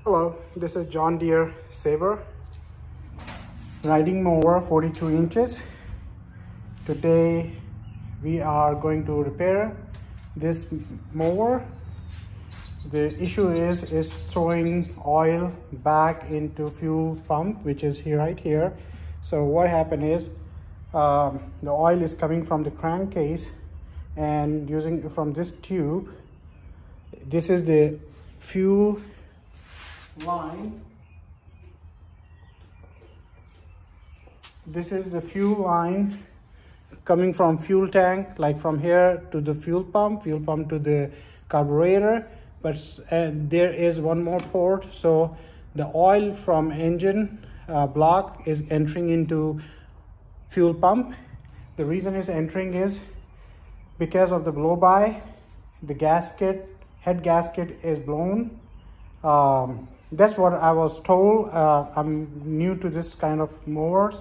Hello, this is John Deere Saber riding mower 42 inches. Today we are going to repair this mower. The issue is throwing oil back into fuel pump, which is here right here. So what happened is the oil is coming from the crankcase and using from this tube. This is the fuel line. This is the fuel line coming from fuel tank, like from here to the fuel pump to the carburetor. But there is one more port, so the oil from engine block is entering into fuel pump. The reason it's entering is because of the blow by. The head gasket is blown. That's what I was told. I'm new to this kind of mowers.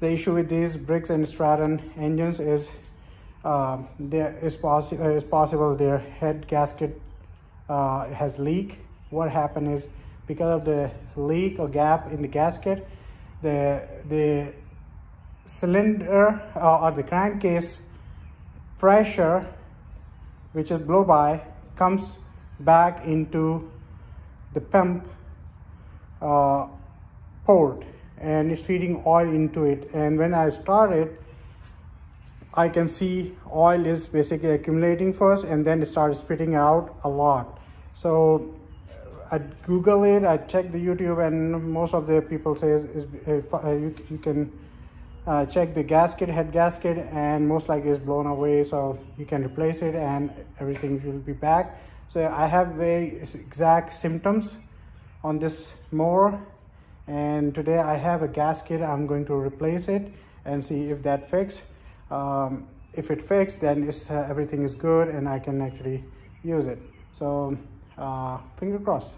The issue with these Briggs and Stratton engines is there is possible their head gasket has leak. What happened is because of the leak or gap in the gasket, the cylinder or the crankcase pressure, which is blow by, comes back into the pump port and it's feeding oil into it. And when I start it, I can see oil is basically accumulating first and then it starts spitting out a lot. So I Google it, I check the YouTube, and most of the people say you can check the head gasket, and most likely it's blown away, so you can replace it and everything will be back. So I have very exact symptoms on this mower, and today I have a gasket. I'm going to replace it and see if that fixes. If it fixed, then everything is good and I can actually use it. So finger crossed.